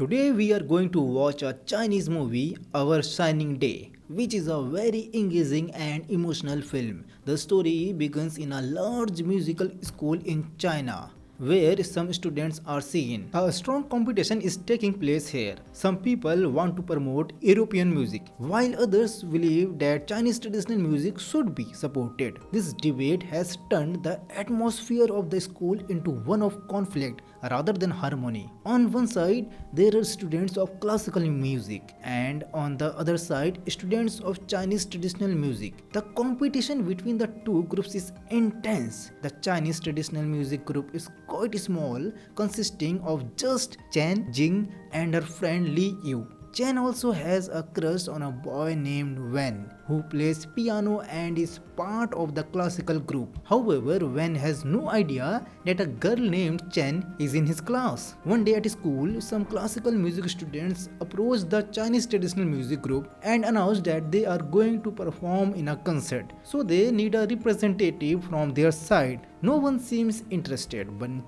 Today we are going to watch a Chinese movie, Our Shining Day, which is a very engaging and emotional film. The story begins in a large musical school in China, where some students are seen. A strong competition is taking place here. Some people want to promote European music, while others believe that Chinese traditional music should be supported. This debate has turned the atmosphere of the school into one of conflict rather than harmony. On one side, there are students of classical music, and on the other side, students of Chinese traditional music. The competition between the two groups is intense. The Chinese traditional music group is quite small, consisting of just Chen Jing and her friend Li Yu. Chen also has a crush on a boy named Wen, who plays piano and is part of the classical group. However, Wen has no idea that a girl named Chen is in his class. One day at school, some classical music students approached the Chinese traditional music group and announced that they are going to perform in a concert, so they need a representative from their side. No one seems interested,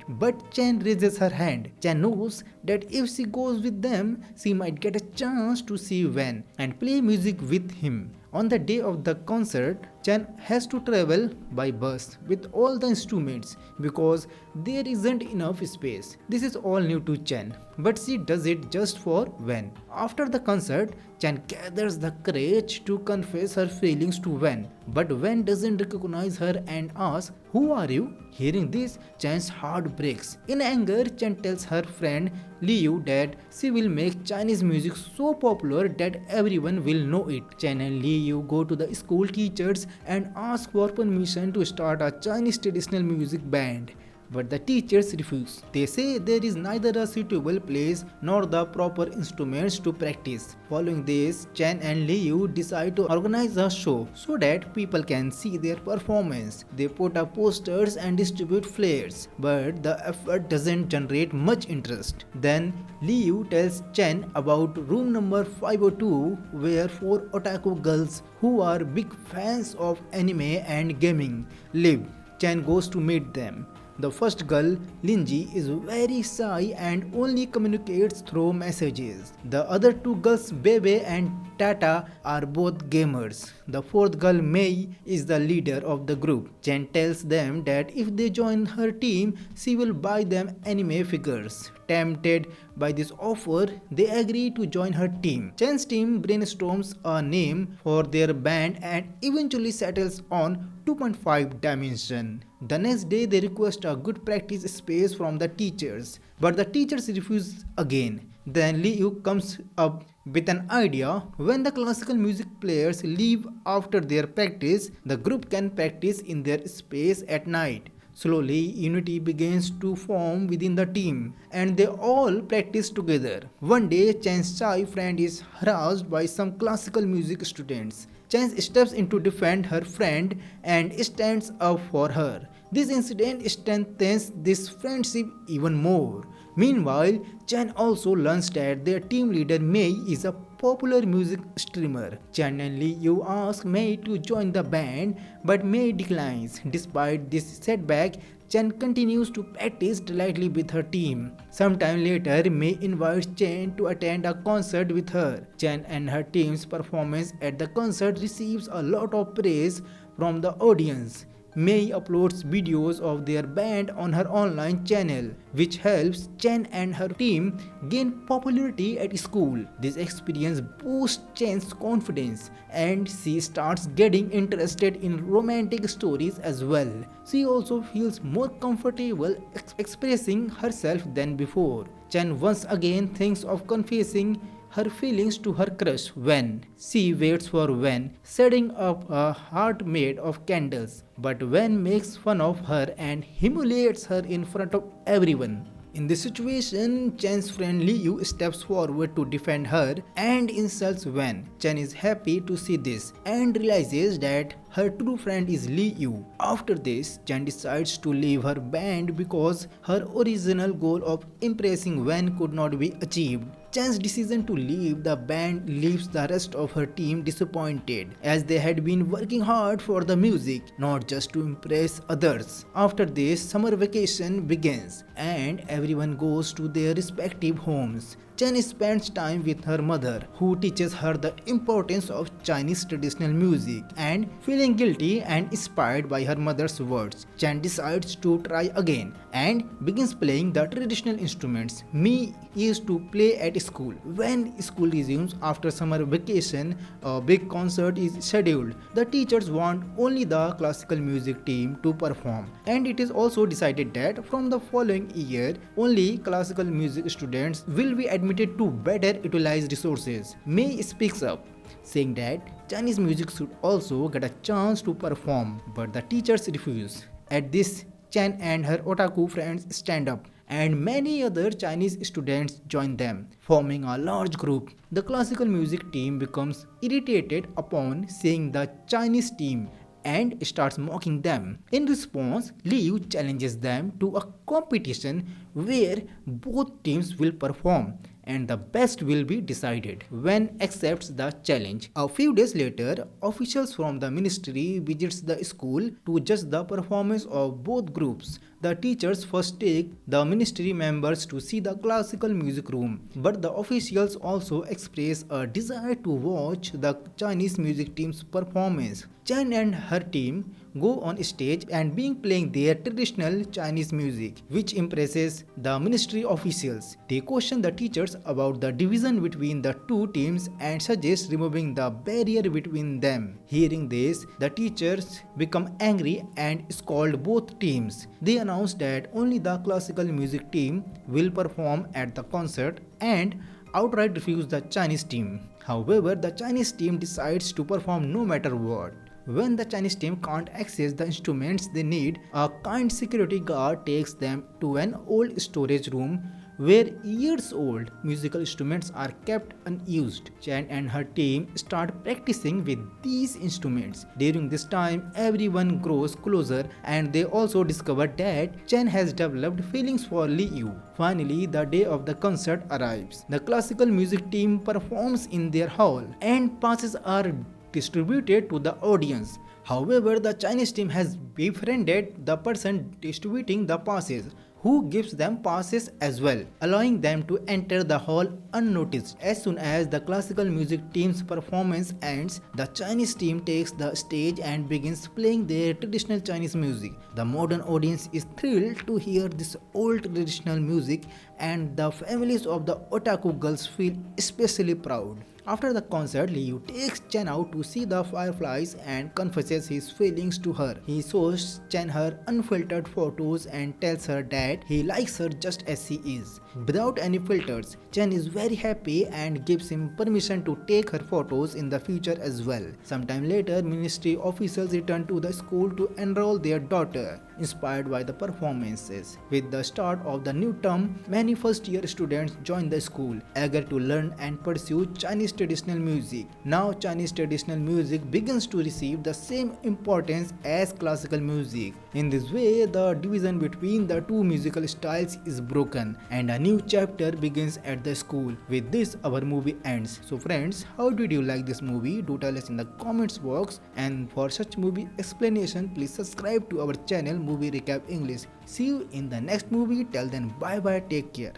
but Chen raises her hand. Chen knows that if she goes with them, she might get a chance to see Wen and play music with him. On the day of the concert, Chen has to travel by bus with all the instruments because there isn't enough space. This is all new to Chen, but she does it just for Wen. After the concert, Chen gathers the courage to confess her feelings to Wen, but Wen doesn't recognize her and asks, "Who are you?" Hearing this, Chen's heart breaks. In anger, Chen tells her friend Liu that she will make Chinese music so popular that everyone will know it. Chen and Liu go to the school teachers and ask for permission to start a Chinese traditional music band. But the teachers refuse. They say there is neither a suitable place nor the proper instruments to practice. Following this, Chen and Liu decide to organize a show so that people can see their performance. They put up posters and distribute flyers, but the effort doesn't generate much interest. Then Liu tells Chen about room number 502, where four otaku girls who are big fans of anime and gaming live. Chen goes to meet them. The first girl, Linji, is very shy and only communicates through messages. The other two girls, Bebe and Tata, are both gamers. The fourth girl, Mei, is the leader of the group. Chen tells them that if they join her team, she will buy them anime figures. Tempted by this offer, they agree to join her team. Chen's team brainstorms a name for their band and eventually settles on 2.5 Dimension. The next day, they request a good practice space from the teachers, but the teachers refuse again. Then Liu comes up with an idea. When the classical music players leave after their practice, the group can practice in their space at night. Slowly, unity begins to form within the team, and they all practice together. One day, Chen's shy friend is harassed by some classical music students. Chen steps in to defend her friend and stands up for her. This incident strengthens this friendship even more. Meanwhile, Chen also learns that their team leader Mei is a popular music streamer. Chen and Liu ask Mei to join the band, but Mei declines. Despite this setback, Chen continues to practice lightly with her team. Sometime later, Mei invites Chen to attend a concert with her. Chen and her team's performance at the concert receives a lot of praise from the audience. Mei uploads videos of their band on her online channel, which helps Chen and her team gain popularity at school. This experience boosts Chen's confidence, and she starts getting interested in romantic stories as well. She also feels more comfortable expressing herself than before. Chen once again thinks of confessing her feelings to her crush Wen. She waits for Wen, setting up a heart made of candles, but Wen makes fun of her and humiliates her in front of everyone. In this situation, Chen's friend Liu steps forward to defend her and insults Wen. Chen is happy to see this and realizes that her true friend is Liu. After this, Chen decides to leave her band because her original goal of impressing Wen could not be achieved. Chen's decision to leave the band leaves the rest of her team disappointed, as they had been working hard for the music, not just to impress others. After this, summer vacation begins and everyone goes to their respective homes. Chen spends time with her mother, who teaches her the importance of Chinese traditional music, and feeling guilty and inspired by her mother's words, Chen decides to try again and begins playing the traditional instruments Mi used to play at school. When school resumes after summer vacation, a big concert is scheduled. The teachers want only the classical music team to perform, and it is also decided that from the following year, only classical music students will be admitted to better utilized resources. May speaks up, saying that Chinese music should also get a chance to perform, but the teachers refuse. At this, Chen and her otaku friends stand up, and many other Chinese students join them, forming a large group. The classical music team becomes irritated upon seeing the Chinese team and starts mocking them. In response, Liu challenges them to a competition where both teams will perform and the best will be decided. Wen accepts the challenge. A few days later, officials from the ministry visits the school to judge the performance of both groups. The teachers first take the ministry members to see the classical music room, but the officials also express a desire to watch the Chinese music team's performance. Chen and her team go on stage and begin playing their traditional Chinese music, which impresses the ministry officials. They question the teachers about the division between the two teams and suggest removing the barrier between them. Hearing this, the teachers become angry and scold both teams. They announce that only the classical music team will perform at the concert and outright refuse the Chinese team. However, the Chinese team decides to perform no matter what. When the Chinese team can't access the instruments they need, a kind security guard takes them to an old storage room where years old musical instruments are kept unused. Chen and her team start practicing with these instruments. During this time, everyone grows closer and they also discover that Chen has developed feelings for Liu. Finally, the day of the concert arrives. The classical music team performs in their hall and passes are distributed to the audience. However, the Chinese team has befriended the person distributing the passes, who gives them passes as well, allowing them to enter the hall unnoticed. As soon as the classical music team's performance ends, the Chinese team takes the stage and begins playing their traditional Chinese music. The modern audience is thrilled to hear this old traditional music, and the families of the otaku girls feel especially proud. After the concert, Liu takes Chen out to see the fireflies and confesses his feelings to her. He shows Chen her unfiltered photos and tells her that he likes her just as she is, without any filters. Chen is very happy and gives him permission to take her photos in the future as well. Sometime later, ministry officials return to the school to enroll their daughter, inspired by the performances. With the start of the new term, many first-year students join the school, eager to learn and pursue Chinese traditional music. Now Chinese traditional music begins to receive the same importance as classical music. In this way, the division between the two musical styles is broken and a new chapter begins at the school. With this, our movie ends. So friends, how did you like this movie? Do tell us in the comments box, and for such movie explanation, please subscribe to our channel Movie Recap English. See you in the next movie. Till then, bye bye, take care.